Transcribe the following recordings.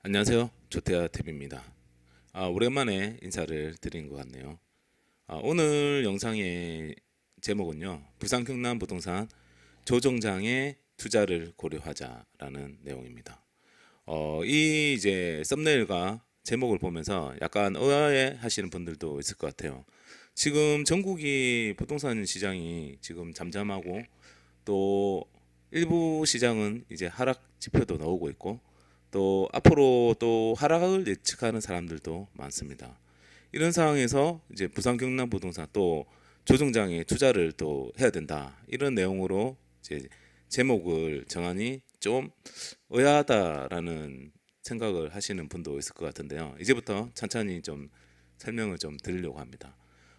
안녕하세요. 조태아 TV입니다. 오랜만에 인사를 드린 것 같네요. 오늘 영상의 제목은요, 부산 경남 부동산 조정장의 투자를 고려하자라는 내용입니다. 이 이제 썸네일과 제목을 보면서 약간 의아해 하시는 분들도 있을 것 같아요. 지금 전국이 부동산 시장이 지금 잠잠하고 또 일부 시장은 이제 하락 지표도 나오고 있고 또 앞으로 또 하락을 예측하는 사람들도 많습니다. 이런 상황에서 이제 부산 경남 부동산 또 조정장에 투자를 또 해야 된다. 이런 내용으로 이제 제목을 정하니 좀 의아하다라는 생각을 하시는 분도 있을 것 같은데요. 이제부터 천천히 좀 설명을 좀 드리려고 합니다.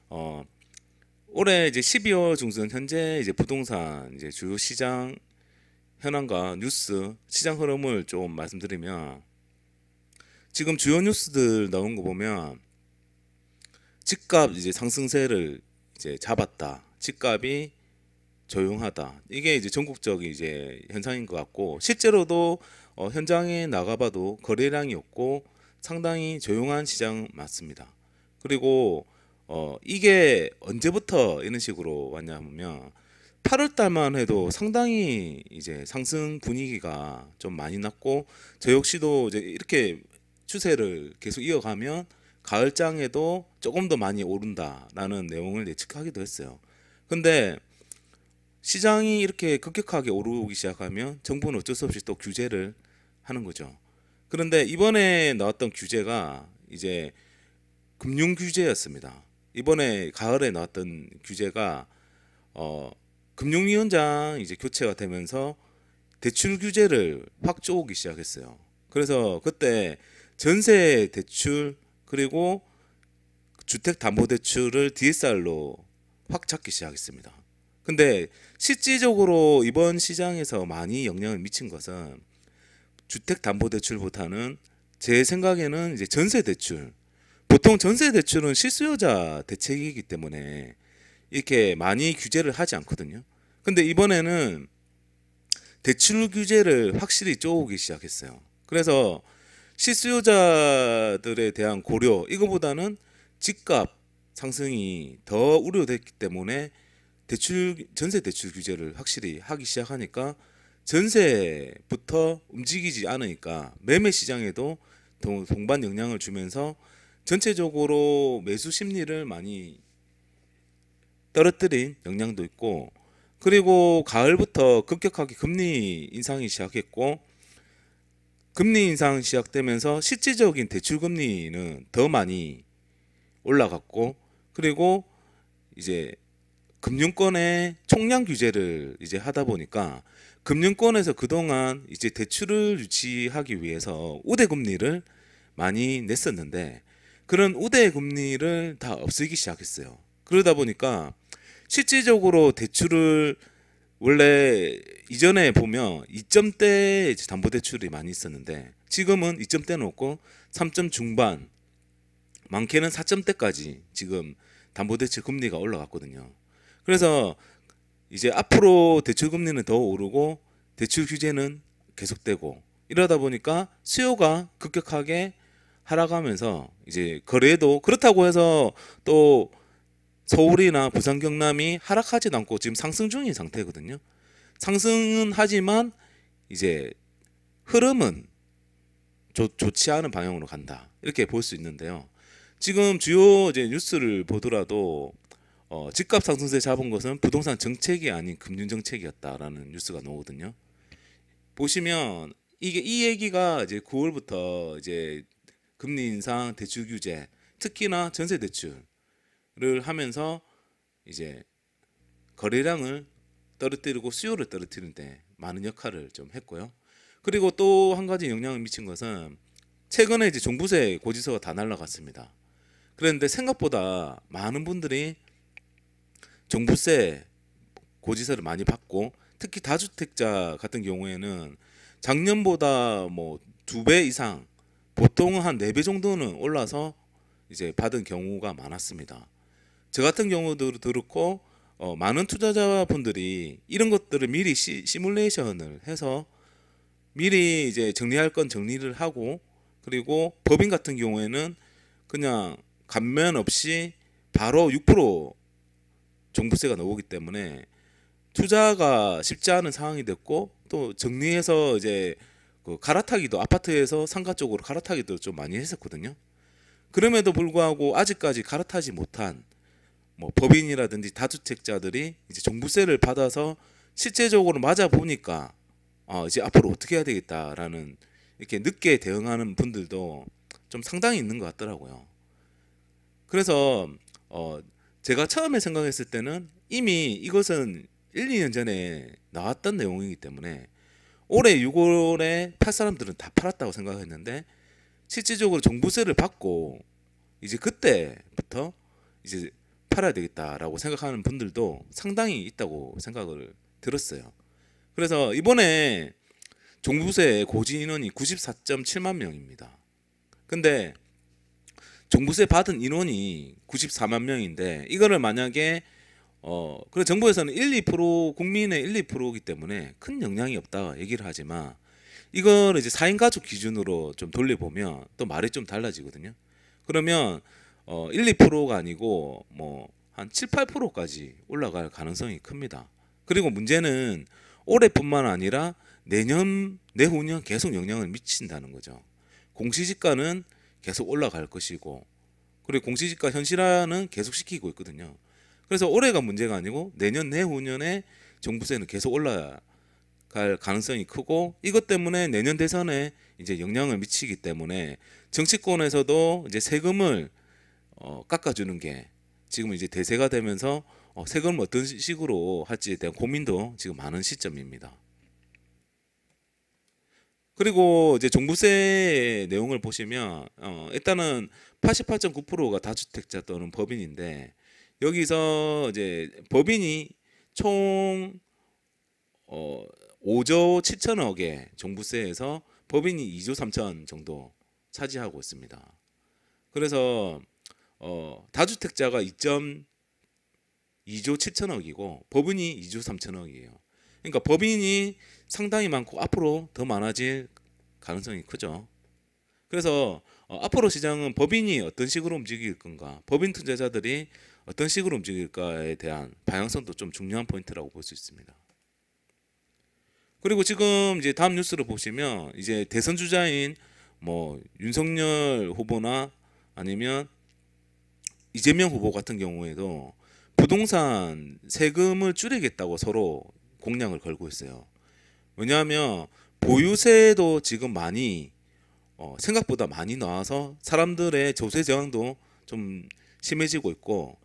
어, 올해 이제 12월 중순 현재 이제 부동산 이제 주요 시장 현황과 뉴스 시장 흐름을 좀 말씀드리면 지금 주요 뉴스들 나온 거 보면 집값 이제 상승세를 이제 잡았다. 집값이 조용하다. 이게 이제 전국적인 이제 현상인 것 같고 실제로도 현장에 나가봐도 거래량이 없고 상당히 조용한 시장 맞습니다. 그리고 이게 언제부터 이런 식으로 왔냐면 8월 달만 해도 상당히 이제 상승 분위기가 좀 많이 났고 저 역시도 이제 이렇게 추세를 계속 이어가면 가을장에도 조금 더 많이 오른다라는 내용을 예측하기도 했어요. 근데 시장이 이렇게 급격하게 오르기 시작하면 정부는 어쩔 수 없이 또 규제를 하는 거죠. 그런데 이번에 나왔던 규제가 이제 금융 규제였습니다. 이번에 가을에 나왔던 규제가 어, 금융위원장 이제 교체가 되면서 대출 규제를 확 쪼기 시작했어요. 그래서 그때 전세 대출 그리고 주택담보대출을 DSR로 확 잡기 시작했습니다. 근데 실질적으로 이번 시장에서 많이 영향을 미친 것은 주택담보대출보다는 제 생각에는 이제 전세대출. 보통 전세대출은 실수요자 대책이기 때문에 이렇게 많이 규제를 하지 않거든요. 근데 이번에는 대출 규제를 확실히 쪼기 시작했어요. 그래서 실수요자들에 대한 고려 이거보다는 집값 상승이 더 우려됐기 때문에 전세 대출 규제를 확실히 하기 시작하니까 전세부터 움직이지 않으니까 매매 시장에도 동반 영향을 주면서 전체적으로 매수 심리를 많이 떨어뜨린 영향도 있고 그리고 가을부터 급격하게 금리 인상이 시작했고 금리 인상 시작되면서 실질적인 대출 금리는 더 많이 올라갔고 그리고 이제 금융권의 총량 규제를 이제 하다 보니까 금융권에서 그동안 이제 대출을 유치하기 위해서 우대 금리를 많이 냈었는데 그런 우대 금리를 다 없애기 시작했어요. 그러다 보니까 실질적으로 대출을 원래 이전에 보면 2점대 담보대출이 많이 있었는데 지금은 2점대는 없고 3점 중반 많게는 4점대까지 지금 담보대출 금리가 올라갔거든요. 그래서 이제 앞으로 대출 금리는 더 오르고 대출 규제는 계속되고 이러다 보니까 수요가 급격하게 하락하면서 이제 거래도 그렇다고 해서 또 서울이나 부산 경남이 하락하진 않고 지금 상승 중인 상태거든요. 상승은 하지만 이제 흐름은 좋지 않은 방향으로 간다. 이렇게 볼 수 있는데요. 지금 주요 이제 뉴스를 보더라도 집값 상승세 잡은 것은 부동산 정책이 아닌 금융 정책이었다라는 뉴스가 나오거든요. 보시면 이게 이 얘기가 이제 9월부터 이제 금리 인상, 대출 규제, 특히나 전세 대출을 하면서 이제 거래량을 떨어뜨리고 수요를 떨어뜨리는데 많은 역할을 좀 했고요. 그리고 또 한 가지 영향을 미친 것은 최근에 이제 종부세 고지서가 다 날라갔습니다. 그런데 생각보다 많은 분들이 종부세 고지서를 많이 받고 특히 다주택자 같은 경우에는 작년보다 뭐 2배 이상 보통 한 4배 정도는 올라서 이제 받은 경우가 많았습니다. 저 같은 경우도 그렇고 많은 투자자분들이 이런 것들을 미리 시뮬레이션을 해서 미리 이제 정리할 건 정리를 하고 그리고 법인 같은 경우에는 그냥 감면 없이 바로 6% 종부세가 나오기 때문에 투자가 쉽지 않은 상황이 됐고, 또 정리해서 이제 그 갈아타기도, 아파트에서 상가 쪽으로 갈아타기도 좀 많이 했었거든요. 그럼에도 불구하고 아직까지 갈아타지 못한 뭐 법인이라든지 다주택자들이 이제 종부세를 받아서 실제적으로 맞아 보니까 이제 앞으로 어떻게 해야 되겠다라는, 이렇게 늦게 대응하는 분들도 좀 상당히 있는 것 같더라고요. 그래서 제가 처음에 생각했을 때는 이미 이것은 1, 2년 전에 나왔던 내용이기 때문에 올해 6월에 팔 사람들은 다 팔았다고 생각했는데, 실질적으로 종부세를 받고 이제 그때부터 이제 팔아야 되겠다라고 생각하는 분들도 상당히 있다고 생각을 들었어요. 그래서 이번에 종부세 고지 인원이 94.7만 명입니다. 근데 종부세 받은 인원이 94만 명인데, 이거를 만약에 그래 정부에서는 1, 2% 국민의 1, 2%이기 때문에 큰 영향이 없다 얘기를 하지만, 이걸 이제 4인 가족 기준으로 좀 돌려보면 또 말이 좀 달라지거든요. 그러면 1, 2%가 아니고 뭐 한 7, 8%까지 올라갈 가능성이 큽니다. 그리고 문제는 올해뿐만 아니라 내년, 내후년 계속 영향을 미친다는 거죠. 공시지가는 계속 올라갈 것이고, 그리고 공시지가 현실화는 계속 시키고 있거든요. 그래서 올해가 문제가 아니고 내년, 내후년에 종부세는 계속 올라갈 가능성이 크고, 이것 때문에 내년 대선에 이제 영향을 미치기 때문에 정치권에서도 이제 세금을 깎아주는 게 지금 이제 대세가 되면서 세금을 어떤 식으로 할지에 대한 고민도 지금 많은 시점입니다. 그리고 이제 종부세 내용을 보시면 일단은 88.9%가 다주택자 또는 법인인데, 여기서 이제 법인이 총 5조 7천억의 종부세에서 법인이 2조 3천 정도 차지하고 있습니다. 그래서 다주택자가 2.2조 7천억이고 법인이 2조 3천억이에요. 그러니까 법인이 상당히 많고 앞으로 더 많아질 가능성이 크죠. 그래서 앞으로 시장은 법인이 어떤 식으로 움직일 건가, 법인 투자자들이 어떤 식으로 움직일까에 대한 방향성도 좀 중요한 포인트라고 볼 수 있습니다. 그리고 지금 이제 다음 뉴스를 보시면 이제 대선 주자인 뭐 윤석열 후보나 아니면 이재명 후보 같은 경우에도 부동산 세금을 줄이겠다고 서로 공약을 걸고 있어요. 왜냐하면 보유세도 지금 많이 생각보다 많이 나와서 사람들의 조세 저항도 좀 심해지고 있고,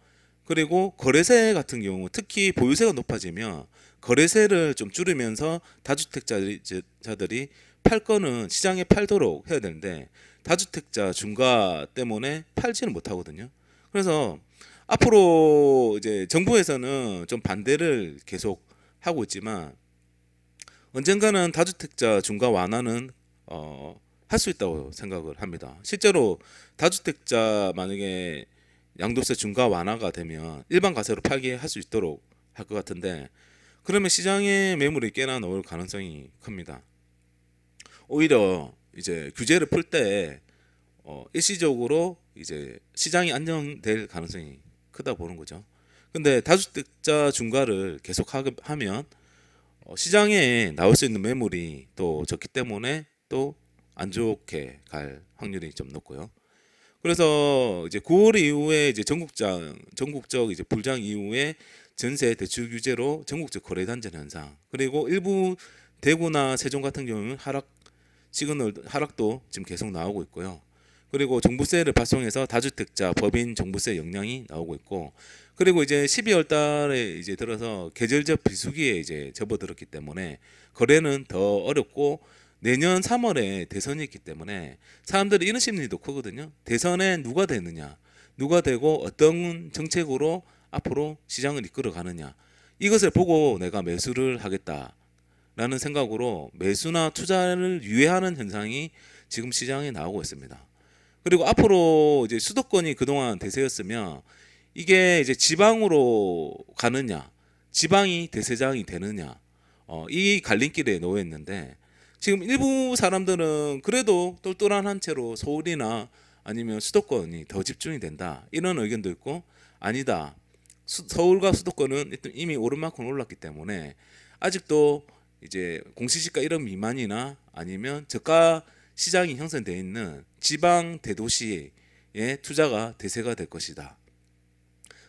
그리고 거래세 같은 경우 특히 보유세가 높아지면 거래세를 좀 줄이면서 다주택자들이 팔 거는 시장에 팔도록 해야 되는데, 다주택자 중과 때문에 팔지는 못하거든요. 그래서 앞으로 이제 정부에서는 좀 반대를 계속 하고 있지만, 언젠가는 다주택자 중과 완화는 할 수 있다고 생각을 합니다. 실제로 다주택자 만약에 양도세 중과 완화가 되면 일반 과세로 팔게 할 수 있도록 할 것 같은데, 그러면 시장의 매물이 꽤나 나올 가능성이 큽니다. 오히려 이제 규제를 풀 때 일시적으로 이제 시장이 안정될 가능성이 크다 보는 거죠. 근데 다주택자 중과를 계속 하면 시장에 나올 수 있는 매물이 또 적기 때문에 또 안 좋게 갈 확률이 좀 높고요. 그래서 이제 9월 이후에 이제 전국적 이제 불장 이후에 전세 대출 규제로 전국적 거래 단절 현상, 그리고 일부 대구나 세종 같은 경우는 시그널 하락도 지금 계속 나오고 있고요. 그리고 종부세를 발송해서 다주택자 법인 종부세 영향이 나오고 있고, 그리고 이제 12월 달에 이제 들어서 계절적 비수기에 이제 접어들었기 때문에 거래는 더 어렵고, 내년 3월에 대선이 있기 때문에 사람들이 이런 심리도 크거든요. 대선에 누가 되느냐, 누가 되고 어떤 정책으로 앞으로 시장을 이끌어 가느냐, 이것을 보고 내가 매수를 하겠다라는 생각으로 매수나 투자를 유예하는 현상이 지금 시장에 나오고 있습니다. 그리고 앞으로 이제 수도권이 그동안 대세였으면 이게 이제 지방으로 가느냐, 지방이 대세장이 되느냐, 이 갈림길에 놓여 있는데, 지금 일부 사람들은 그래도 똘똘한 한 채로 서울이나 아니면 수도권이 더 집중이 된다 이런 의견도 있고, 아니다, 서울과 수도권은 일단 이미 오른 만큼 올랐기 때문에 아직도 이제 공시지가 1억 미만이나 아니면 저가 시장이 형성되어 있는 지방 대도시에 투자가 대세가 될 것이다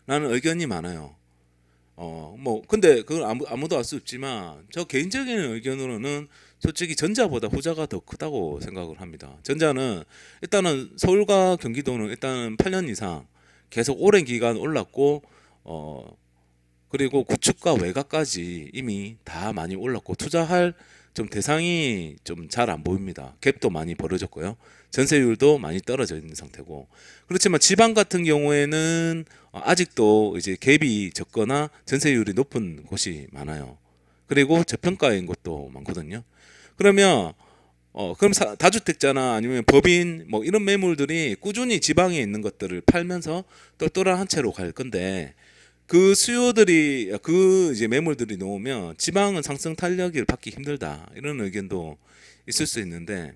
라는 의견이 많아요. 뭐 근데 그걸 아무도 알 수 없지만 저 개인적인 의견으로는 솔직히 전자보다 후자가 더 크다고 생각을 합니다. 전자는 일단은 서울과 경기도는 일단 8년 이상 계속 오랜 기간 올랐고, 그리고 구축과 외곽까지 이미 다 많이 올랐고, 투자할 좀 대상이 좀 잘 안 보입니다. 갭도 많이 벌어졌고요. 전세율도 많이 떨어져 있는 상태고. 그렇지만 지방 같은 경우에는 아직도 이제 갭이 적거나 전세율이 높은 곳이 많아요. 그리고 저평가인 곳도 많거든요. 그러면 그럼 다주택자나 아니면 법인 뭐 이런 매물들이 꾸준히 지방에 있는 것들을 팔면서 똘똘한 한 채로 갈 건데, 그 수요들이 그 이제 매물들이 놓으면 지방은 상승 탄력을 받기 힘들다 이런 의견도 있을 수 있는데,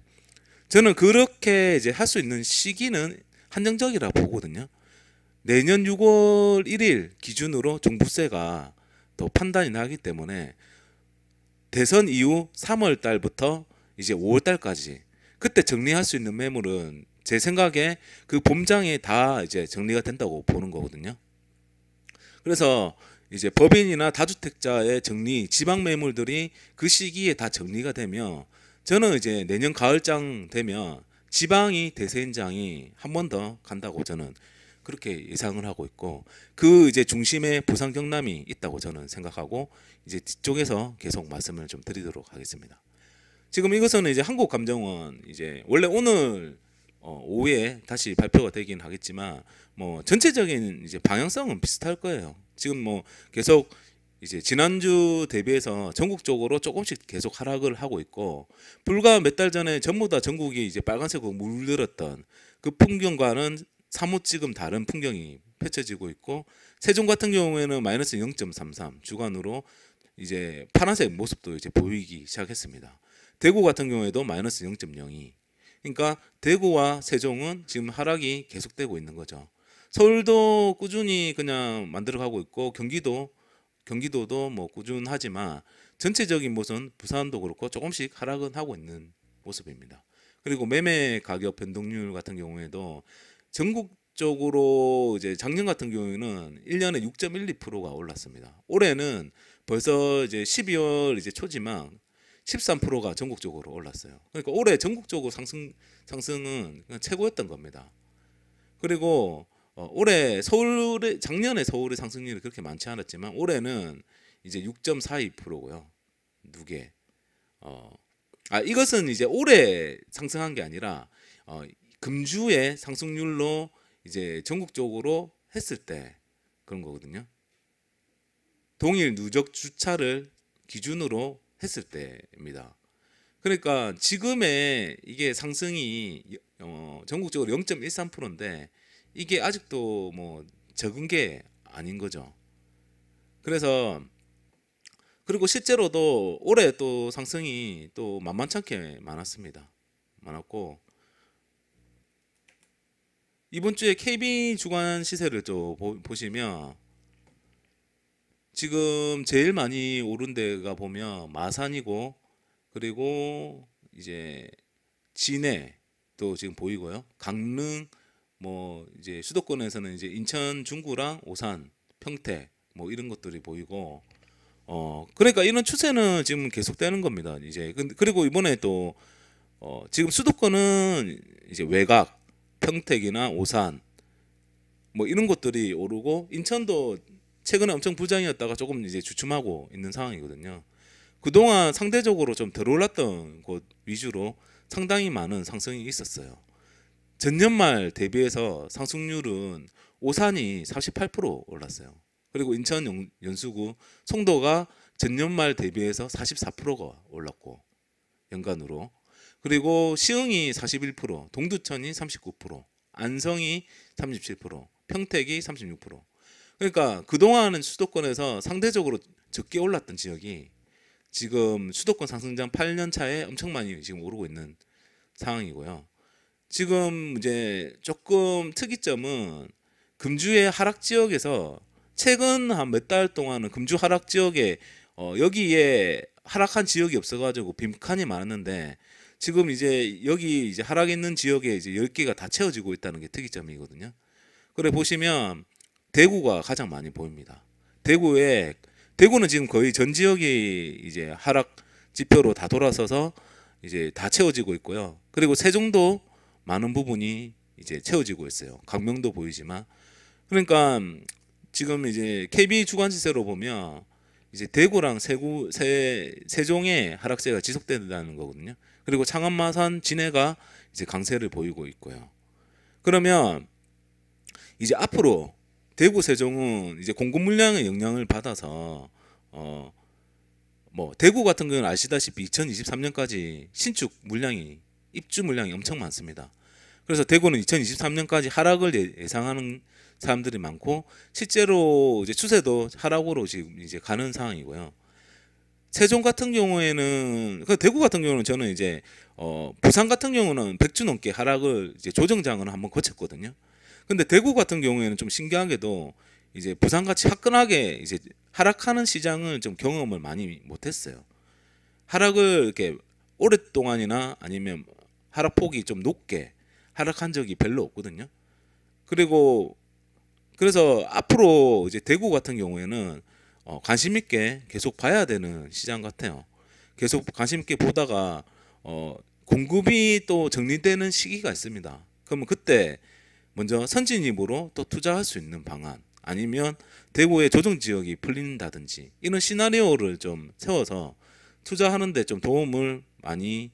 저는 그렇게 이제 할 수 있는 시기는 한정적이라 보거든요. 내년 6월 1일 기준으로 종부세가 더 판단이 나기 때문에 대선 이후 3월 달부터 이제 5월 달까지 그때 정리할 수 있는 매물은 제 생각에 그 봄장에 다 이제 정리가 된다고 보는 거거든요. 그래서 이제 법인이나 다주택자의 정리, 지방 매물들이 그 시기에 다 정리가 되면 저는 이제 내년 가을장 되면 지방이 대세인장이 한 번 더 간다고 저는 그렇게 예상을 하고 있고, 그 이제 중심에 부산 경남이 있다고 저는 생각하고 이제 뒤쪽에서 계속 말씀을 좀 드리도록 하겠습니다. 지금 이것은 이제 한국감정원 이제 원래 오늘 오후에 다시 발표가 되긴 하겠지만 뭐 전체적인 이제 방향성은 비슷할 거예요. 지금 뭐 계속 이제 지난주 대비해서 전국적으로 조금씩 계속 하락을 하고 있고, 불과 몇 달 전에 전부 다 전국이 이제 빨간색으로 물들었던 그 풍경과는 사뭇 지금 다른 풍경이 펼쳐지고 있고, 세종 같은 경우에는 마이너스 0.33 주간으로 이제 파란색 모습도 이제 보이기 시작했습니다. 대구 같은 경우에도 마이너스 0.02. 그러니까 대구와 세종은 지금 하락이 계속되고 있는 거죠. 서울도 꾸준히 그냥 만들어가고 있고, 경기도도 뭐 꾸준하지만 전체적인 모습은 부산도 그렇고 조금씩 하락은 하고 있는 모습입니다. 그리고 매매 가격 변동률 같은 경우에도 전국적으로 이제 작년 같은 경우에는 1년에 6.12%가 올랐습니다. 올해는 벌써 이제 12월 이제 초지만 13%가 전국적으로 올랐어요. 그러니까 올해 전국적으로 상승은 그냥 최고였던 겁니다. 그리고 올해 작년에 서울의 상승률이 그렇게 많지 않았지만 올해는 이제 6.42%고요. 누계. 이것은 이제 올해 상승한 게 아니라 금주의 상승률로 이제 전국적으로 했을 때 그런 거거든요. 동일 누적 주차를 기준으로 했을 때입니다. 그러니까 지금의 이게 상승이 전국적으로 0.13%인데 이게 아직도 뭐 적은 게 아닌 거죠. 그래서 그리고 실제로도 올해 또 상승이 또 만만찮게 많았고, 이번 주에 KB 주간 시세를 또 보시면 지금 제일 많이 오른 데가 보면 마산이고, 그리고 이제 진해도 지금 보이고요. 강릉, 뭐 이제 수도권에서는 이제 인천 중구랑 오산, 평택 뭐 이런 것들이 보이고, 그러니까 이런 추세는 지금 계속되는 겁니다. 이제 그리고 이번에 또 지금 수도권은 이제 외곽, 평택이나 오산 뭐 이런 것들이 오르고, 인천도 최근에 엄청 부장이었다가 조금 이제 주춤하고 있는 상황이거든요. 그동안 상대적으로 좀 덜 올랐던 곳 위주로 상당히 많은 상승이 있었어요. 전년 말 대비해서 상승률은 오산이 48% 올랐어요. 그리고 인천 연수구 송도가 전년 말 대비해서 44%가 올랐고 연간으로, 그리고 시흥이 41%, 동두천이 39%, 안성이 37%, 평택이 36%. 그러니까 그동안은 수도권에서 상대적으로 적게 올랐던 지역이 지금 수도권 상승장 8년 차에 엄청 많이 지금 오르고 있는 상황이고요. 지금 이제 조금 특이점은 금주의 하락 지역에서 최근 한 몇 달 동안은 금주 하락 지역에 여기에 하락한 지역이 없어가지고 빈칸이 많았는데 지금 이제 여기 이제 하락 있는 지역에 이제 10개가 다 채워지고 있다는 게 특이점이거든요. 그래 보시면 대구가 가장 많이 보입니다. 대구는 지금 거의 전 지역이 이제 하락 지표로 다 돌아서서 이제 다 채워지고 있고요. 그리고 세종도 많은 부분이 이제 채워지고 있어요. 강명도 보이지만 그러니까 지금 이제 KB 주간 지세로 보면 이제 대구랑 세종의 하락세가 지속된다는 거거든요. 그리고 창원, 마산, 진해가 이제 강세를 보이고 있고요. 그러면 이제 앞으로 대구, 세종은 이제 공급 물량의 영향을 받아서 뭐 대구 같은 경우는 아시다시피 2023년까지 신축 물량이 입주 물량이 엄청 많습니다. 그래서 대구는 2023년까지 하락을 예상하는 사람들이 많고 실제로 이제 추세도 하락으로 지금 이제 가는 상황이고요. 세종 같은 경우에는 대구 같은 경우는 저는 이제 부산 같은 경우는 100주 넘게 하락을 이제 조정장을 한번 거쳤거든요. 근데 대구 같은 경우에는 좀 신기하게도 이제 부산같이 화끈하게 이제 하락하는 시장을 좀 경험을 많이 못했어요. 하락을 이렇게 오랫동안이나 아니면 하락폭이 좀 높게 하락한 적이 별로 없거든요. 그리고 그래서 앞으로 이제 대구 같은 경우에는 관심 있게 계속 봐야 되는 시장 같아요. 계속 관심 있게 보다가 공급이 또 정리되는 시기가 있습니다. 그러면 그때 먼저 선진입으로 또 투자할 수 있는 방안 아니면 대구의 조정 지역이 풀린다든지 이런 시나리오를 좀 세워서 투자하는데 좀 도움을 많이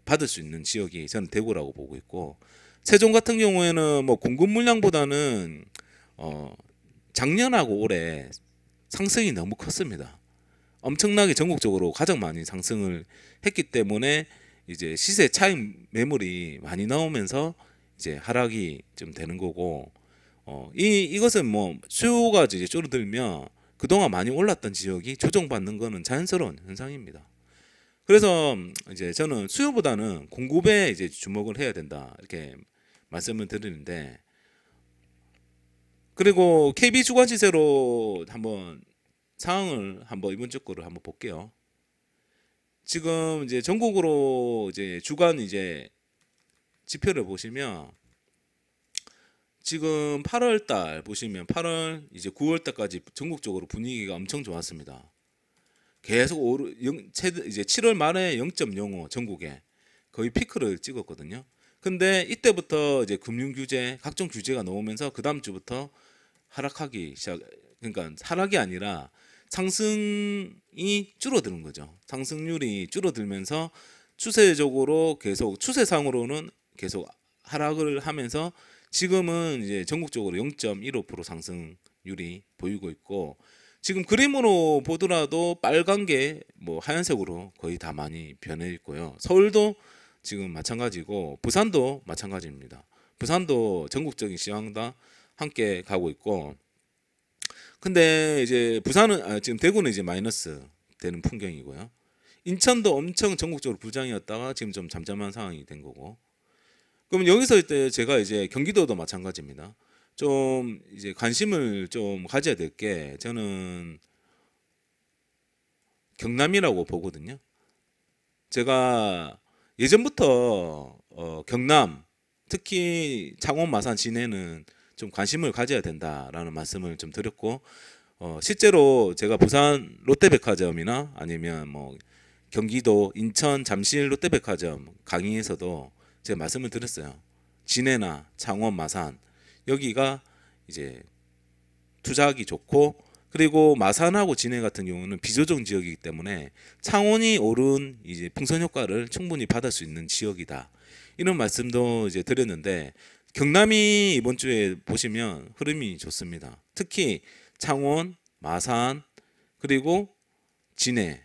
받을 수 있는 지역이 저는 대구라고 보고 있고 세종 같은 경우에는 뭐 공급 물량보다는 작년하고 올해 상승이 너무 컸습니다. 엄청나게 전국적으로 가장 많이 상승을 했기 때문에 이제 시세 차익 매물이 많이 나오면서 이제 하락이 좀 되는 거고 이것은 뭐 수요가 이제 줄어들면 그동안 많이 올랐던 지역이 조정받는 거는 자연스러운 현상입니다. 그래서 이제 저는 수요보다는 공급에 이제 주목을 해야 된다 이렇게 말씀을 드리는데 그리고 KB 주간 시세로 한번 상황을 한번 이번 주 거를 한번 볼게요. 지금 이제 전국으로 이제 주간 이제 지표를 보시면 지금 8월 달 보시면 8월 이제 9월 달까지 전국적으로 분위기가 엄청 좋았습니다. 계속 이제 7월 말에 0.05 전국에 거의 피크를 찍었거든요. 근데 이때부터 이제 금융 규제, 각종 규제가 나오면서 그 다음 주부터 하락하기 시작. 그러니까 하락이 아니라 상승이 줄어드는 거죠. 상승률이 줄어들면서 추세적으로 계속 추세상으로는 계속 하락을 하면서 지금은 이제 전국적으로 0.15% 상승률이 보이고 있고 지금 그림으로 보더라도 빨간 게 뭐 하얀색으로 거의 다 많이 변해 있고요. 서울도 지금 마찬가지고 부산도 마찬가지입니다. 부산도 전국적인 시황과 함께 가고 있고 근데 이제 부산은 지금 대구는 이제 마이너스 되는 풍경이고요. 인천도 엄청 전국적으로 부장이었다가 지금 좀 잠잠한 상황이 된 거고. 그럼 여기서 이때 제가 이제 경기도도 마찬가지입니다. 좀 이제 관심을 좀 가져야 될 게 저는 경남이라고 보거든요. 제가 예전부터 경남 특히 창원, 마산, 진해는 좀 관심을 가져야 된다라는 말씀을 좀 드렸고 실제로 제가 부산 롯데백화점이나 아니면 뭐 경기도 인천 잠실 롯데백화점 강의에서도 제가 말씀을 드렸어요. 진해나 창원, 마산 여기가 이제 투자하기 좋고 그리고 마산하고 진해 같은 경우는 비조정 지역이기 때문에 창원이 오른 이제 풍선 효과를 충분히 받을 수 있는 지역이다. 이런 말씀도 이제 드렸는데 경남이 이번 주에 보시면 흐름이 좋습니다. 특히 창원, 마산 그리고 진해,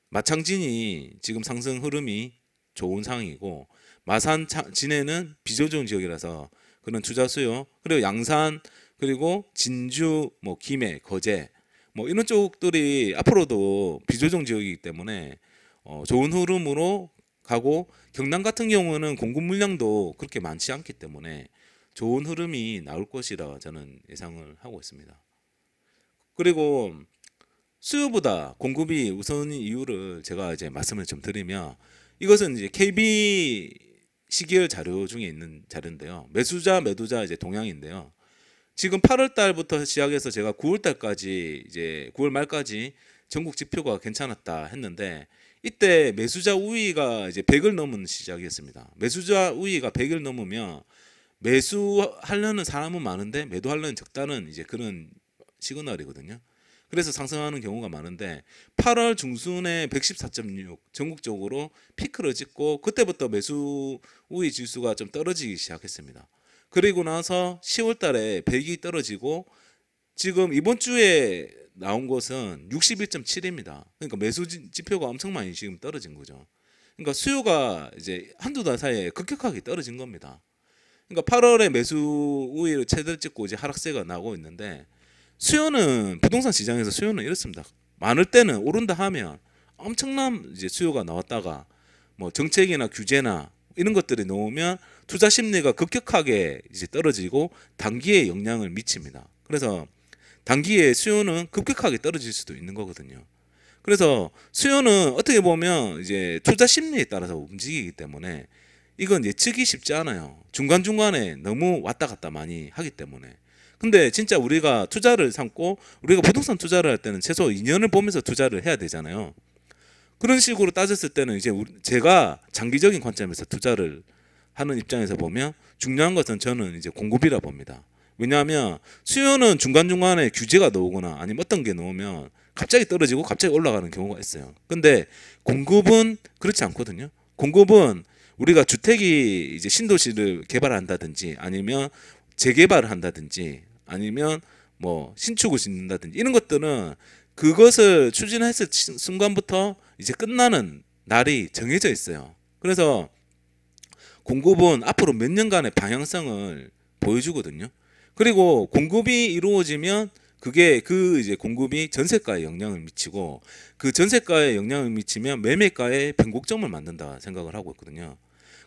마창진이 지금 상승 흐름이 좋은 상황이고 마산, 진해는 비조정 지역이라서 그런 투자 수요 그리고 양산 그리고 진주, 뭐 김해, 거제 뭐 이런 쪽들이 앞으로도 비조정 지역이기 때문에 좋은 흐름으로 가고, 경남 같은 경우는 공급 물량도 그렇게 많지 않기 때문에 좋은 흐름이 나올 것이라 저는 예상을 하고 있습니다. 그리고 수요보다 공급이 우선인 이유를 제가 이제 말씀을 좀 드리면, 이것은 이제 KB 시계열 자료 중에 있는 자료인데요. 매수자 매도자 이제 동향인데요. 지금 8월 달부터 시작해서 제가 9월 달까지, 이제 9월 말까지 전국 지표가 괜찮았다 했는데, 이때 매수자 우위가 이제 100을 넘은 시작이었습니다. 매수자 우위가 100을 넘으면 매수하려는 사람은 많은데 매도하려는 적다는 이제 그런 시그널이거든요. 그래서 상승하는 경우가 많은데, 8월 중순에 114.6 전국적으로 피크를 찍고, 그때부터 매수 우위 지수가 좀 떨어지기 시작했습니다. 그리고 나서 10월 달에 100이 떨어지고, 지금 이번 주에 나온 것은 61.7입니다. 그러니까 매수 지표가 엄청 많이 지금 떨어진 거죠. 그러니까 수요가 이제 한두 달 사이에 급격하게 떨어진 겁니다. 그러니까 8월에 매수 우위를 최대를 찍고 이제 하락세가 나고 있는데, 수요는 부동산 시장에서 수요는 이렇습니다. 많을 때는 오른다 하면 엄청난 이제 수요가 나왔다가, 뭐 정책이나 규제나 이런 것들이 나오면 투자 심리가 급격하게 이제 떨어지고 단기에 영향을 미칩니다. 그래서 단기에 수요는 급격하게 떨어질 수도 있는 거거든요. 그래서 수요는 어떻게 보면 이제 투자 심리에 따라서 움직이기 때문에 이건 예측이 쉽지 않아요. 중간중간에 너무 왔다 갔다 많이 하기 때문에. 근데 진짜 우리가 투자를 삼고, 우리가 부동산 투자를 할 때는 최소 2년을 보면서 투자를 해야 되잖아요. 그런 식으로 따졌을 때는 이제 제가 장기적인 관점에서 투자를 하는 입장에서 보면 중요한 것은 저는 이제 공급이라 봅니다. 왜냐하면 수요는 중간중간에 규제가 나오거나 아니면 어떤 게 나오면 갑자기 떨어지고 갑자기 올라가는 경우가 있어요. 근데 공급은 그렇지 않거든요. 공급은 우리가 주택이 이제 신도시를 개발한다든지 아니면 재개발을 한다든지 아니면 뭐 신축을 짓는다든지 이런 것들은 그것을 추진했을 순간부터 이제 끝나는 날이 정해져 있어요. 그래서 공급은 앞으로 몇 년간의 방향성을 보여주거든요. 그리고 공급이 이루어지면 그게 그 이제 공급이 전세가에 영향을 미치고, 그 전세가에 영향을 미치면 매매가에 변곡점을 만든다 생각을 하고 있거든요.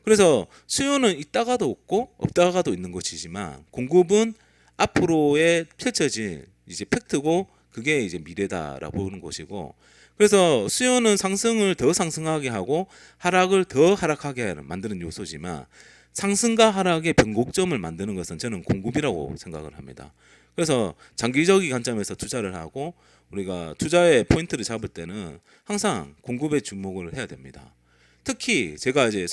그래서 수요는 있다가도 없고 없다가도 있는 것이지만, 공급은 앞으로에 펼쳐질 이제 팩트고, 그게 이제 미래다라고 보는 것이고, 그래서 수요는 상승을 더 상승하게 하고 하락을 더 하락하게 만드는 요소지만, 상승과 하락의 변곡점을 만드는 것은 저는 공급이라고 생각을 합니다. 그래서 장기적인 관점에서 투자를 하고, 우리가 투자의 포인트를 잡을 때는 항상 공급에 주목을 해야 됩니다. 특히 제가 이제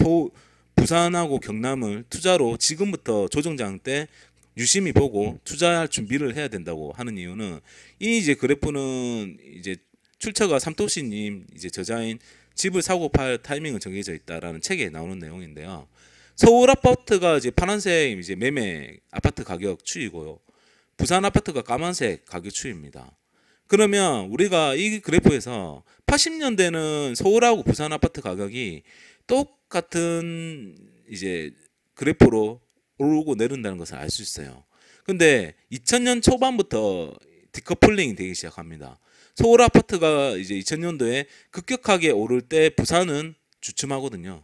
부산하고 경남을 투자로 지금부터 조정장 때 유심히 보고 투자할 준비를 해야 된다고 하는 이유는, 이 이제 그래프는 이제 출처가 삼토시님 이제 저자인 집을 사고 팔 타이밍은 정해져 있다라는 책에 나오는 내용인데요. 서울 아파트가 이제 파란색 이제 매매 아파트 가격 추이고요. 부산 아파트가 까만색 가격 추이입니다. 그러면 우리가 이 그래프에서 80년대는 서울하고 부산 아파트 가격이 똑같은 이제 그래프로 오르고 내린다는 것을 알 수 있어요. 근데 2000년 초반부터 디커플링이 되기 시작합니다. 서울 아파트가 이제 2000년도에 급격하게 오를 때 부산은 주춤하거든요.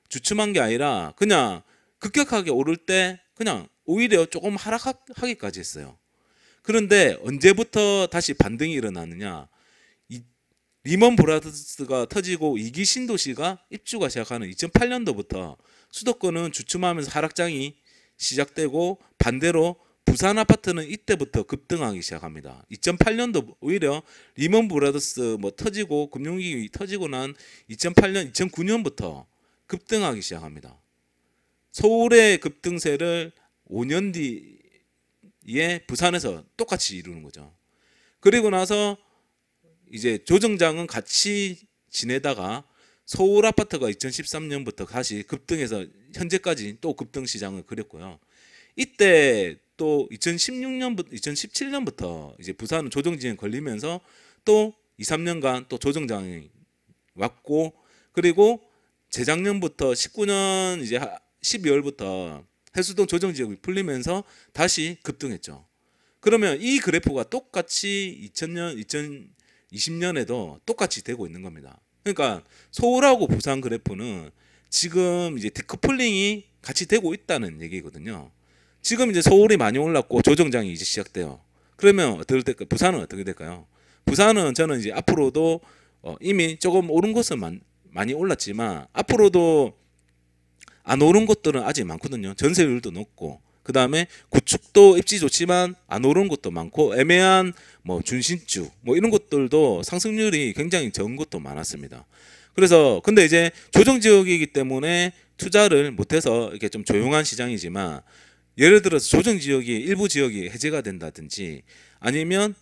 주춤한 게 아니라 그냥 급격하게 오를 때 그냥 오히려 조금 하락하기까지 했어요. 그런데 언제부터 다시 반등이 일어나느냐? 리먼 브라더스가 터지고 2기 신도시가 입주가 시작하는 2008년도부터 수도권은 주춤하면서 하락장이 시작되고, 반대로 부산 아파트는 이때부터 급등하기 시작합니다. 2008년도 오히려 리먼 브라더스 뭐 터지고 금융위기 터지고 난 2008년, 2009년부터 급등하기 시작합니다. 서울의 급등세를 5년 뒤에 부산에서 똑같이 이루는 거죠. 그리고 나서 이제 조정장은 같이 지내다가 서울 아파트가 2013년부터 다시 급등해서 현재까지 또 급등 시장을 그렸고요. 이때 또 2016년부터 2017년부터 이제 부산은 조정진에 걸리면서 또 2, 3년간 또 조정장이 왔고, 그리고 재작년부터 19년 이제 12월부터 해수동 조정지역이 풀리면서 다시 급등했죠. 그러면 이 그래프가 똑같이 2000년, 2020년에도 똑같이 되고 있는 겁니다. 그러니까 서울하고 부산 그래프는 지금 이제 디커플링이 같이 되고 있다는 얘기거든요. 지금 이제 서울이 많이 올랐고 조정장이 이제 시작돼요. 그러면 어떻게 될까요? 부산은 어떻게 될까요? 부산은 저는 이제 앞으로도 이미 조금 오른 것은 많이 올랐지만 앞으로도 안 오른 것들은 아직 많거든요. 전세율도 높고 그 다음에 구축도 입지 좋지만 안 오른 것도 많고 애매한 뭐 준신주 뭐 이런 것들도 상승률이 굉장히 적은 것도 많았습니다. 그래서 근데 이제 조정 지역이기 때문에 투자를 못해서 이렇게 좀 조용한 시장이지만 예를 들어서 조정 지역이 일부 지역이 해제가 된다든지 아니면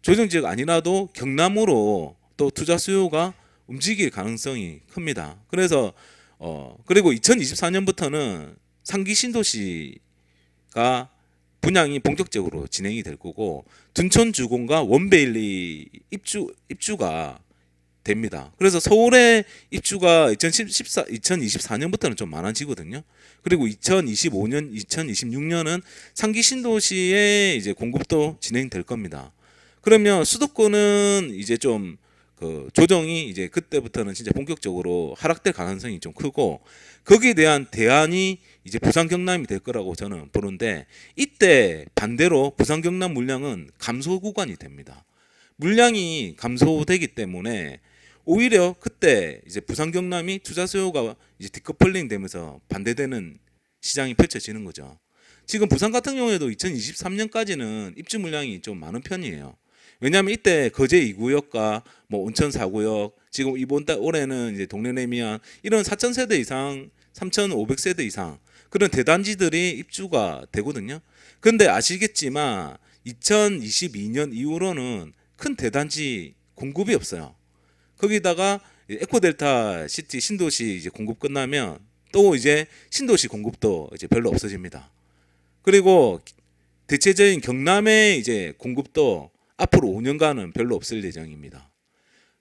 조정 지역 아니라도 경남으로 또 투자 수요가 움직일 가능성이 큽니다. 그래서 그리고 2024년부터는 상기 신도시 가 분양이 본격적으로 진행이 될 거고 둔촌 주공과 원베일리 입주가 됩니다. 그래서 서울의 입주가 2024년부터는 좀 많아지거든요. 그리고 2025년, 2026년은 상기 신도시의 이제 공급도 진행될 겁니다. 그러면 수도권은 이제 좀 그 조정이 이제 그때부터는 진짜 본격적으로 하락될 가능성이 좀 크고 거기에 대한 대안이 이제 부산 경남이 될 거라고 저는 보는데 이때 반대로 부산 경남 물량은 감소 구간이 됩니다. 물량이 감소되기 때문에 오히려 그때 이제 부산 경남이 투자 수요가 이제 디커플링 되면서 반대되는 시장이 펼쳐지는 거죠. 지금 부산 같은 경우에도 2023년까지는 입주 물량이 좀 많은 편이에요. 왜냐하면 이때 거제 2구역과 뭐 온천 4구역 지금 이번 달 올해는 이제 동래내미안 이런 4,000세대 이상 3,500세대 이상 그런 대단지들이 입주가 되거든요. 근데 아시겠지만 2022년 이후로는 큰 대단지 공급이 없어요. 거기다가 에코델타 시티 신도시 이제 공급 끝나면 또 이제 신도시 공급도 이제 별로 없어집니다. 그리고 대체적인 경남의 이제 공급도 앞으로 5년간은 별로 없을 예정입니다.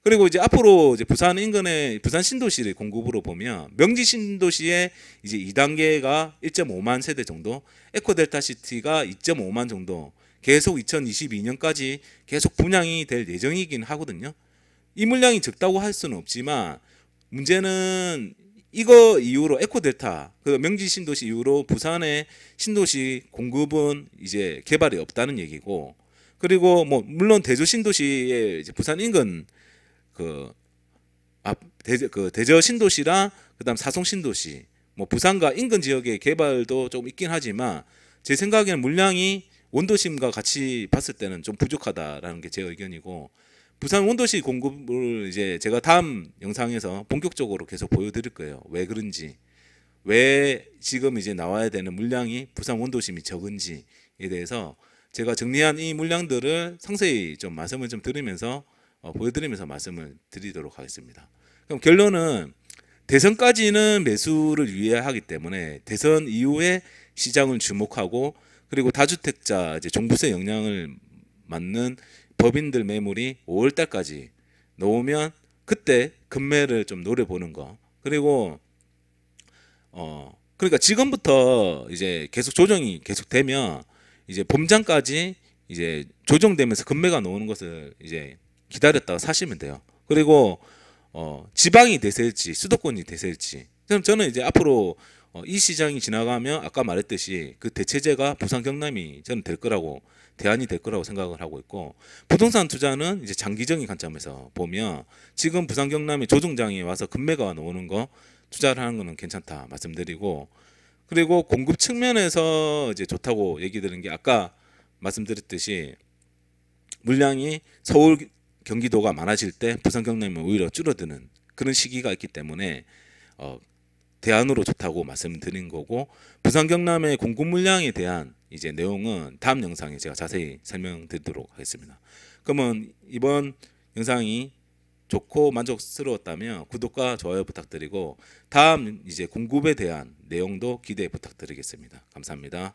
그리고 이제 앞으로 이제 부산 인근의 부산 신도시를 공급으로 보면 명지 신도시의 이제 2단계가 1.5만 세대 정도, 에코델타 시티가 2.5만 정도 계속 2022년까지 계속 분양이 될 예정이긴 하거든요. 이 물량이 적다고 할 수는 없지만 문제는 이거 이후로 에코델타 그 명지 신도시 이후로 부산의 신도시 공급은 이제 개발이 없다는 얘기고 그리고 뭐 물론 대저 신도시의 이제 부산 인근 대저 신도시랑 그다음 사송 신도시 뭐 부산과 인근 지역의 개발도 좀 있긴 하지만 제 생각에는 물량이 원도심과 같이 봤을 때는 좀 부족하다라는 게 제 의견이고 부산 원도시 공급을 이제 제가 다음 영상에서 본격적으로 계속 보여드릴 거예요. 왜 그런지 왜 지금 이제 나와야 되는 물량이 부산 원도심이 적은지에 대해서 제가 정리한 이 물량들을 상세히 좀 말씀을 좀 드리면서 보여드리면서 말씀을 드리도록 하겠습니다. 그럼 결론은 대선까지는 매수를 유예하기 때문에 대선 이후에 시장을 주목하고 그리고 다주택자 이제 종부세 영향을 맞는 법인들 매물이 5월달까지 놓으면 그때 급매를 좀 노려보는 거 그리고 그러니까 지금부터 이제 계속 조정이 계속되면 이제 봄장까지 이제 조정되면서 급매가 나오는 것을 이제 기다렸다가 사시면 돼요. 그리고 지방이 대세일지 수도권이 대세일지 저는 이제 앞으로 이 시장이 지나가면 아까 말했듯이 그 대체제가 부산 경남이 저는 될 거라고 대안이 될 거라고 생각을 하고 있고 부동산 투자는 이제 장기적인 관점에서 보면 지금 부산 경남이 조정장에 와서 급매가 나오는 거 투자를 하는 거는 괜찮다 말씀드리고 그리고 공급 측면에서 이제 좋다고 얘기 드린 게 아까 말씀드렸듯이 물량이 서울 경기도가 많아질 때 부산 경남이 오히려 줄어드는 그런 시기가 있기 때문에 대안으로 좋다고 말씀드린 거고 부산 경남의 공급 물량에 대한 이제 내용은 다음 영상에 제가 자세히 설명드리도록 하겠습니다. 그러면 이번 영상이 좋고 만족스러웠다면 구독과 좋아요 부탁드리고 다음 이제 공급에 대한 내용도 기대 부탁드리겠습니다. 감사합니다.